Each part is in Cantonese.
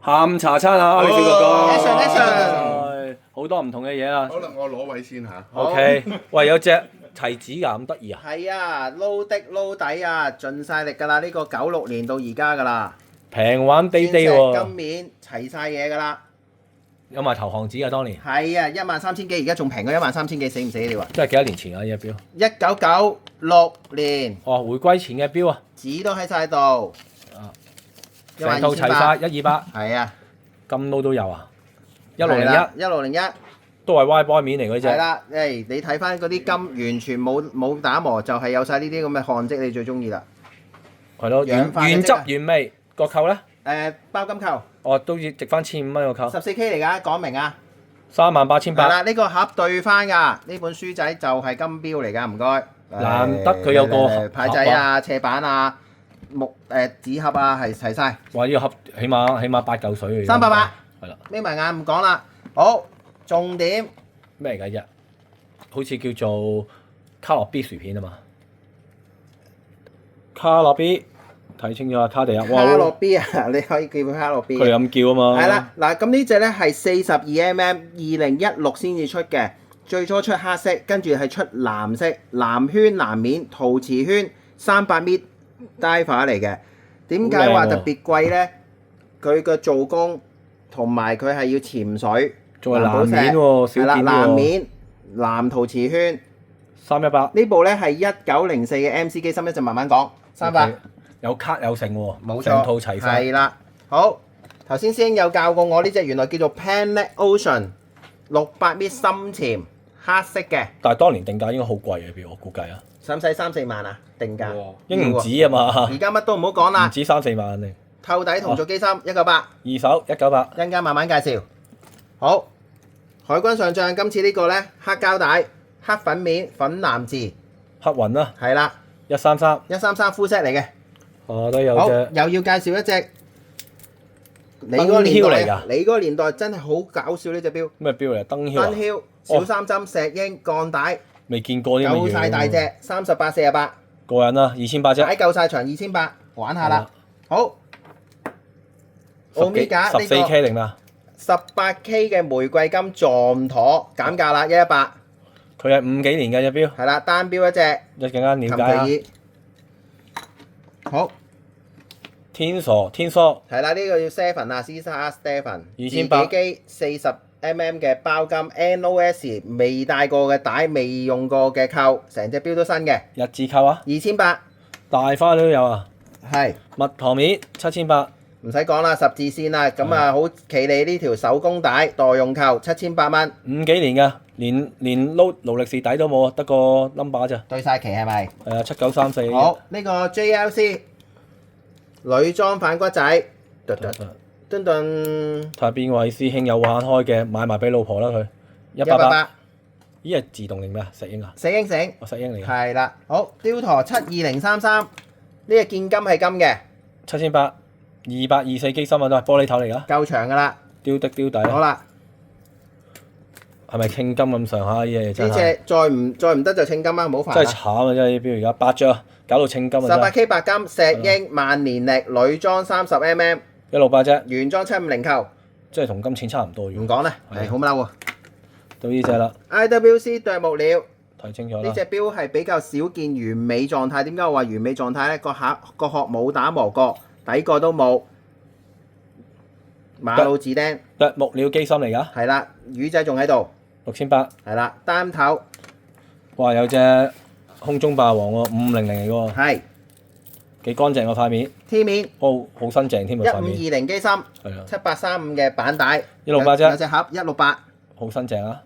下午茶餐啊，你試過講 Action 好多唔同嘅嘢啊。好啦，我攞位先嚇。OK，喂，有隻提子㗎，咁得意啊！係啊，撈的撈底啊，盡晒力㗎啦！呢個96年到而家㗎啦，平玩地地鑽石喎，金面齊晒嘢㗎啦。有埋投降紙啊，當年。係啊，13,000幾，而家仲平過13,000幾，死唔死你話？即係幾多年前啊？呢隻錶。 1996年，哦，回歸前嘅錶啊，紙都喺晒度。成套齊晒128，係啊，金撈都有啊。1601 1601。都係 Y boy 面嚟嗰隻。係啦，你睇翻嗰啲金完全冇打磨，就係有晒呢啲咁嘅汗跡，你最中意啦。係咯，原汁原味個扣咧。包金扣哦，都要值翻1500蚊個扣。14K 嚟㗎，講明啊。38800。係啦，呢個盒對翻㗎，呢本書仔就係金標嚟㗎，唔該。難得佢有個牌仔啊、斜板啊、紙盒啊，係齊晒。哇！呢個盒起碼8嚿水嚟。388。係啦。眯埋眼唔講啦。好，重點。咩嚟㗎啫？好似叫做卡樂 B 薯片啊嘛。卡樂 B， 睇清楚啊，卡地啊！哇！卡樂 B 啊，你可以叫佢卡樂 B。佢哋咁叫啊嘛。係啦，嗱咁呢隻咧係42mm， 2016先至出嘅，最初出黑色，跟住係出藍色，藍圈藍面陶瓷圈300mm diver 嚟嘅。點解話特別貴咧？佢嘅做工同埋佢係要潛水，仲係藍面喎，少見喎。藍面藍陶瓷圈。318。呢部咧係1904嘅 MC 機芯，一陣慢慢講。300。有卡有成喎，冇錯，成套齊晒。係啦，好，頭先師兄有教過我呢隻，原來叫做 Planet Ocean 600mm 深潛黑色嘅。但係當年定價應該好貴嘅錶，我估計啊。使唔使3-4萬啊？定價？應唔止啊嘛。而家乜都唔好講啦。唔止3-4萬你。透底同做機芯198。二手198。一陣間慢慢介紹。好，海軍上將今次呢個咧黑膠帶、黑粉面、粉藍字。黑雲啦。係啦。133。133 full set 嚟嘅。都有隻。又要介紹一隻。你嗰個年代真係好搞笑呢隻錶。咩錶嚟？燈竅啊。燈竅。小三針、石英、鋼帶。未見過啲咁嘅嘢。夠晒大隻，38、48。過癮啦，2800隻。擺夠晒場，2800，玩下啦。好。Omega 14K 定啦。18K 嘅玫瑰金撞妥減價啦，118。佢係50幾年嘅隻錶。係啦，單錶一隻。一陣間了解下。好。天梭。係啦，呢個要 Seven 啊，Caesar Stephen。2800。自己40mm 嘅包金 NOS 未戴過嘅帶，未用過嘅扣，成隻錶都新嘅。日字扣啊。2800。大花都有啊。係。蜜糖面7800。唔使講啦，十字線啦，咁啊好企理呢條手工帶代用扣7800蚊，50幾年㗎，連勞力士底都冇啊，得個 number 咋。對晒期係咪？係啊，7934。好，呢個 JLC 女裝反骨仔，噔。睇下邊位師兄有玩開嘅，買埋俾老婆啦佢。188。咦係自動定咩啊？石英啊？石英繩。石英嚟㗎。係啦，好，雕陀72033，呢個見金係金嘅。7800。224機芯啊，都係玻璃頭嚟㗎。夠長㗎啦。雕底。好啦。係咪稱金咁上下呢嘢真係？呢隻再唔得就稱金啦，唔好煩。真係慘啊！真係呢標而家8張，搞到稱金啊！18K 白金石英萬年歷女裝30mm。168隻。原裝750扣。即係同金錢差唔多。唔講啦，係好嬲喎。到呢隻啦。IWC 啄木鳥。睇清楚啦。呢隻錶係比較少見完美狀態，點解我話完美狀態咧？個殼冇打磨過。底個都冇，馬路字釘，啄木鳥機芯嚟㗎。係啦，魚仔仲喺度，6800。係啦，單頭。哇！有隻空中霸王喎，5500嚟㗎喎。係。幾乾淨個塊面。T 面。好新淨添啊塊面。1520機芯。係啊。7835嘅板帶。168隻。有隻盒168。好新淨啊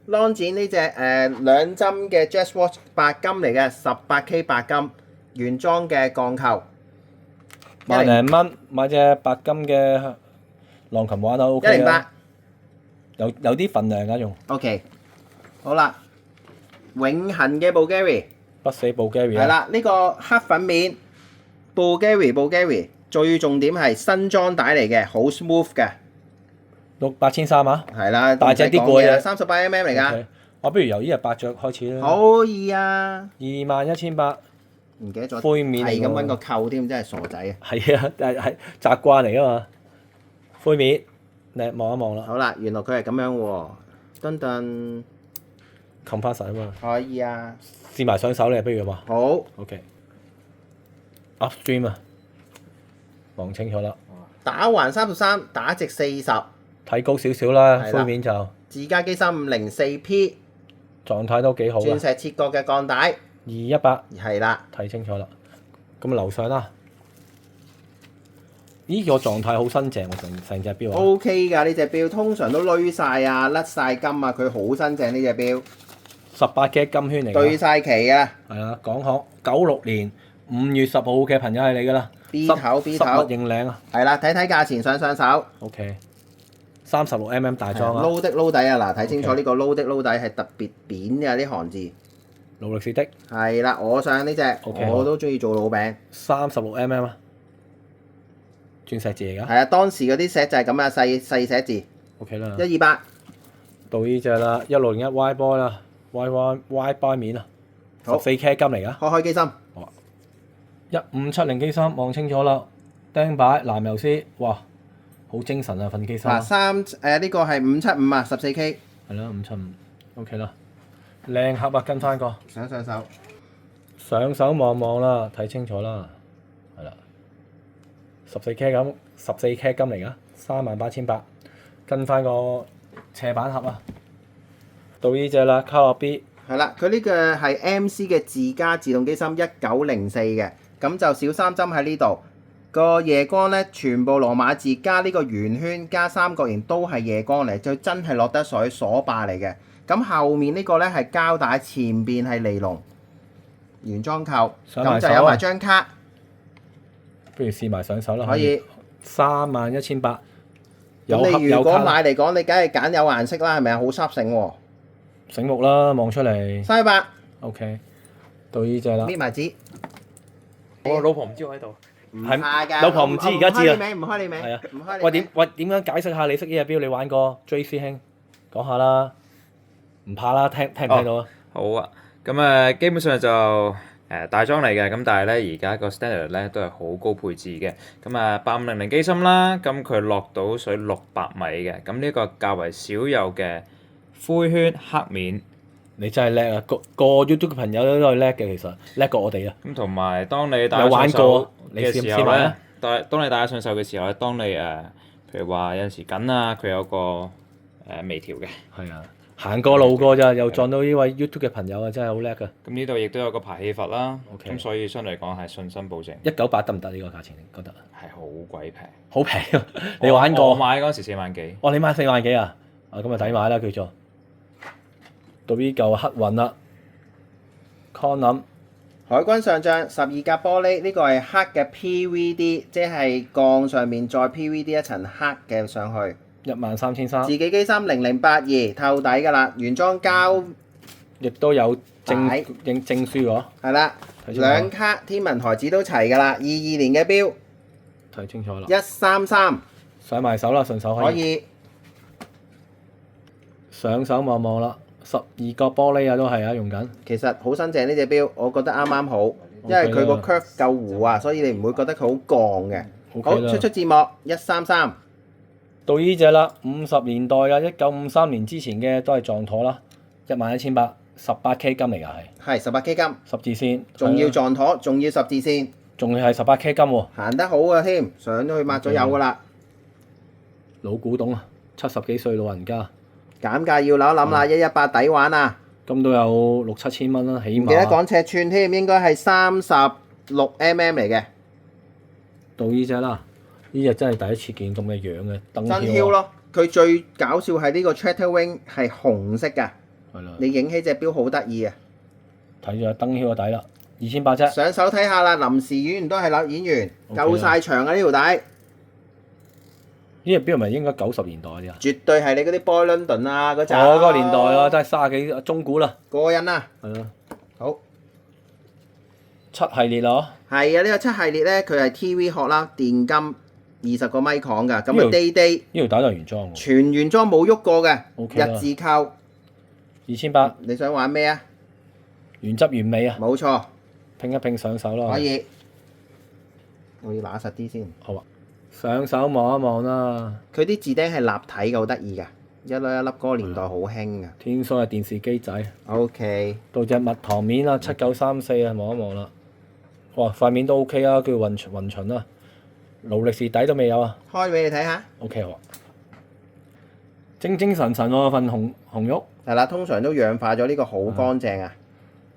！Long 展呢隻兩針嘅 Jazz Watch 白金嚟嘅，18K 白金原裝嘅鋼扣。萬零蚊買隻白金嘅浪琴玩都 OK 啊。有啲份量㗎仲。OK， 好啦，永恆嘅 Bulgari。不死 Bulgari 係啦，呢個黑粉面 Bulgari 最重點係新裝帶嚟嘅，好 smooth 嘅。8300啊。係啦，大隻啲過嘅。38mm 嚟㗎。我不如由呢隻伯爵開始啦。可以啊。21800。唔記得咗。灰面嚟㗎。係咁揾個扣添，真係傻仔啊！係啊，係習慣嚟㗎嘛。灰面，你望一望啦。好啦，原來佢係咁樣喎。噔噔，冚翻實啊嘛。可以啊。試埋上手你不如嘛。好。OK。Upstream 啊，望清楚啦。打橫33，打直40。睇高少少啦，係啦灰面就。自家機304P，狀態都幾好鑽啊。石切割嘅鋼帶。 2100，係啦。睇清楚啦。咁樓上啦。呢個狀態好新淨喎，成隻錶啊。OK 㗎，呢隻錶通常都攣晒啊，甩晒金啊，佢好新淨呢隻錶。18K 金圈嚟㗎。對晒期啊。係啊，港行96年5月10號嘅朋友係你㗎啦。 B 頭實物認領啊。係啦，睇睇價錢上手。OK。36mm 大裝啊。撈的撈底啊，嗱睇清楚呢個撈的撈底係特別扁嘅呢行字。勞力士的。係啦，我上呢隻 OK，我都中意做老餅。36mm 啊。鑽石字嚟㗎。係啊，當時嗰啲石就係咁啊，細寫字。OK 啦。128。到呢只啦，1601 Y boy 啦，Y boy 面啊。好。14K 金嚟㗎。開機芯。 1570機芯望清楚啦，釘擺藍油絲，哇，好精神啊份機芯。嗱呢個係575啊，14K。係啦，575，OK 啦，靚盒啊，跟翻個。上手。上手望望啦，睇清楚啦，係啦，14K 咁，14K 金嚟㗎，38800，跟翻個斜板盒啊。到呢只啦，卡樂 B。係啦，佢呢個係 MC 嘅自家自動機芯1904嘅，咁就小3針喺呢度。個夜光咧，全部羅馬字加呢個圓圈加三角形都係夜光嚟，就真係落得水鎖把嚟嘅。咁後面呢個咧係膠帶，前邊係尼龍原裝扣，咁就有埋張卡。不如試埋上手啦。可以。31800。咁你如果買嚟講，你梗係揀有顏色啦，係咪啊？好濕性喎。醒目啦，望出嚟。318。OK。到呢只啦。搣埋紙。我老婆唔知我喺度。係㗎。老婆唔知，而家知啊。唔開你名。係啊。唔開你名。喂點樣解釋下你識呢隻錶？你玩過 J 師兄，講下啦。唔怕啦，聽唔聽到啊？好啊，咁基本上就大裝嚟嘅，咁但係咧而家個 standard 咧都係好高配置嘅，咁8500機芯啦，咁佢落到水600米嘅，咁呢個較為少有嘅灰圈黑面。你真係叻啊！個 YouTube 嘅朋友都係叻嘅，其實叻過我哋啊。咁同埋當你戴上手嘅時候咧，當你戴上手嘅時候咧，當你譬如話有陣時緊啊，佢有個微調嘅。係啊。行過路過咋，又撞到呢位 YouTube 嘅朋友啊，真係好叻㗎。咁呢度亦都有個排氣閥啦，咁 OK 所以相對嚟講係信心保證。198得唔得呢個價錢？你覺得？係好鬼平。好平啊！你玩過？我買嗰陣時4萬幾。哦，你買4萬幾啊？咁抵買啦叫做。到呢嚿黑雲啦 ，Conan 海軍上將12格玻璃，呢個係黑嘅 PVD，即係鋼上面再 PVD 一層黑嘅上去。13300。自己機芯0082透底㗎啦，原裝膠亦都有證書喎。係啦，兩卡天文台紙都齊㗎啦，22年嘅錶。睇清楚啦。133。上埋手啦，順手可以。上手望望啦，12個玻璃啊都係啊用緊。其實好新淨呢隻錶，我覺得啱啱好，因為佢個 curve 夠弧啊，所以你唔會覺得佢好鋼嘅。好，出字幕133。到呢只啦，50年代啊，1953年之前嘅都係撞妥啦，11800，18K 金嚟㗎係。係18K 金。十字線。仲要撞妥，仲要十字線。仲要係18K 金喎。行得好啊添，上咗去抹咗油㗎啦。老古董啊，70幾歲老人家。減價要諗一諗啦，118抵玩啊！咁都有6、7千蚊啦，起碼。唔記得講尺寸添，應該係36mm嚟嘅。到呢只啦，呢只真係第一次見咁嘅樣嘅燈真挑咯！佢最搞笑係呢個 Chatter Wing 係紅色㗎。係啦。你影起隻錶好得意啊！睇住燈挑個底啦，2800啫。上手睇下啦，臨時演員都係演員，夠晒長啊呢條帶。呢隻錶係咪應該90年代嗰啲啊？絕對係你嗰啲 Boy London 啊嗰陣。嗰個年代啊，真係30幾中古啦。過癮啊！係啊。好。7系列咯。係啊，呢個7系列咧，佢係 TV 殼啦，電金20個米孔㗎，咁啊 Day。呢條帶都係原裝喎。全原裝冇喐過嘅，日字扣。2800。你想玩咩啊？原汁原味啊！冇錯。拼一拼上手啦。可以。我要揦實啲先。好啊。上手望一望啦。佢啲字釘係立體嘅，好得意㗎，一粒一粒嗰個年代好興㗎。天梭嘅電視機仔， OK，到隻蜜糖面啦，7934啊，望一望啦。哇，塊面都 OK 啊，叫雲巡啦。勞力士底都未有啊。開俾你睇下。 OK 喎，精精神神喎份紅玉，係啦，通常都氧化咗，呢個好乾淨啊。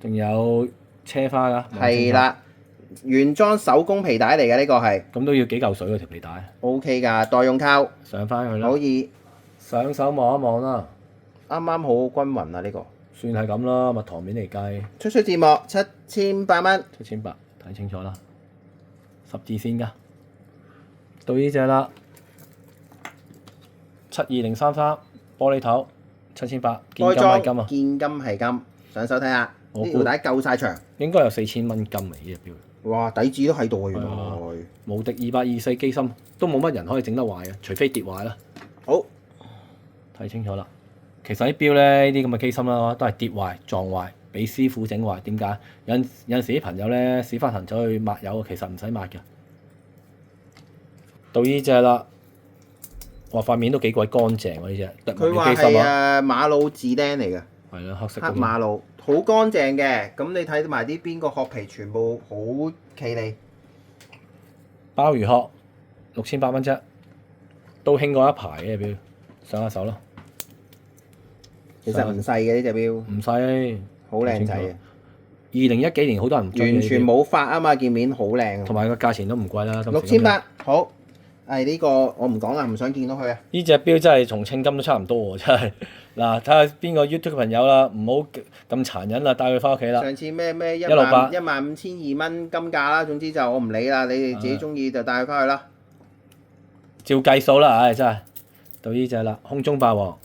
仲有車花㗎。係啦，原裝手工皮帶嚟嘅呢個係咁都要幾嚿水嗰條皮帶。 OK 㗎，代用扣上翻去啦。可以上手望一望啦，啱啱好均勻啊！呢個算係咁啦，蜜糖面嚟計出字幕7800蚊。 7800，睇清楚啦，十字線㗎。到呢只啦，72033玻璃頭，7800，現金係開裝金啊，現金係金，上手睇下我估呢條帶夠晒長。應該有4000蚊金嚟呢隻錶。哇！底子都喺度啊，原係啊來。無敵224機芯都冇乜人可以整得壞嘅，除非跌壞啦。好，睇清楚啦。其實啲錶咧，呢啲咁嘅機芯啦，都係跌壞、撞壞，俾師傅整壞。點解？有陣時啲朋友咧屎忽痕走去抹油，其實唔使抹嘅。到呢只啦，哇塊面都幾鬼乾淨喎呢只，佢話係馬魯字釘嚟嘅，係啦，黑色黑嗰啲馬魯，好乾淨嘅。咁你睇埋啲邊個殼皮全部好企理。鮑魚殼6800蚊啫，都興過一排嘅錶，上下手咯。其實唔細嘅呢隻錶，唔使，好靚仔啊！ 2010幾年好多人唔中意完全冇發啊嘛，件面好靚。同埋個價錢都唔貴啦。 6800，好。係呢個我唔講啦，唔想見到佢啊！呢隻錶真係同稱金都差唔多喎，真係。嗱，睇下邊個 YouTube 朋友啦，唔好咁殘忍啦，帶佢翻屋企啦。上次咩168 15002蚊金價啦，總之就我唔理啦，你哋自己中意就帶佢翻去啦。照計數啦，唉，真係到呢只啦，空中霸王，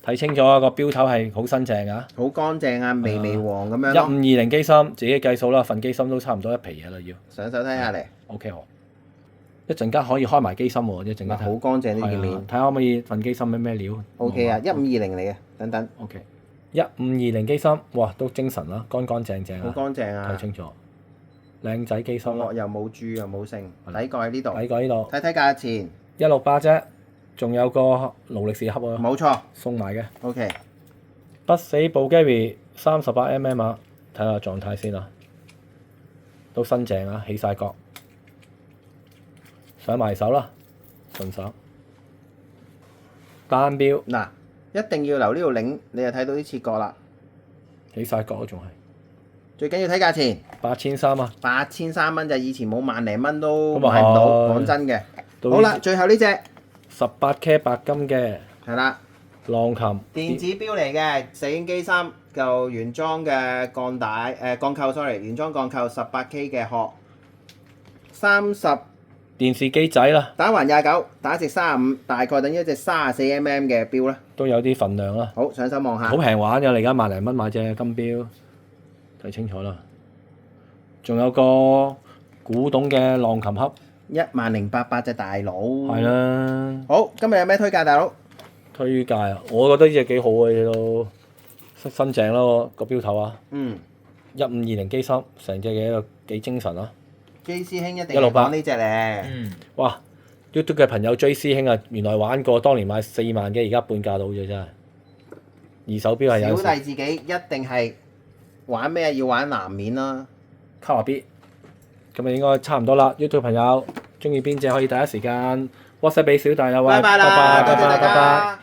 睇清楚啊，個錶頭係好新淨啊，好乾淨啊，微微黃咁樣咯。 1520機芯，自己計數啦，份機芯都差唔多一皮嘢啦要。上手睇下嚟， OK 好，一陣間可以開埋機芯喎，一陣間睇好乾淨呢件面。睇下可唔可以份機芯咩料 OK 啊，1520嚟嘅，等等， OK， 1520機芯，哇都精神啦，乾乾淨淨好啊，乾淨啊睇，清楚，靚仔機芯啦落，又冇蛀又冇剩，係底蓋喺呢度，睇過呢度睇睇價錢， 168啫，仲有個勞力士盒喎，冇錯送埋嘅。 ，OK，不死布 Gary 38mm 啊，睇下狀態先啊，都新淨啊，起晒角，上埋手啦，順手。單錶嗱，一定要留呢條領，你就睇到啲切角啦。起晒角都仲係最緊要睇價錢。 8300啊， 8300蚊就以前冇萬零蚊都咁啊買唔到，係講真嘅。到好啦，最後呢只 18K 白金嘅係啦，浪琴電子錶嚟嘅，石英機芯，就原裝嘅鋼帶鋼扣，sorry，原裝鋼扣 18K 嘅殼，30電視機仔啦，打橫29，打直35，大概等於一隻34mm嘅錶啦。都有啲份量啦，好，上手望下好，平玩㗎，你而家萬零蚊買隻金錶，睇清楚啦。仲有個古董嘅浪琴盒， 10800隻大佬。係啦。好，今日有咩推介，大佬？推介啊！我覺得呢隻幾好嘅，呢都新淨咯個錶頭啊，1520機芯，成隻嘢都幾精神啊！ J 師兄一定168係講呢只咧，哇！YouTube 嘅朋友追師兄啊，原來玩過，當年買4萬幾，而家半價到啫，真係。二手錶係有小弟自己一定係玩咩？要玩藍面啦。卡華 B，咁啊應該差唔多啦。YouTube 朋友中意邊隻可以第一時間 WhatsApp 俾小弟啦，喂，拜拜啦，多謝大拜拜。家。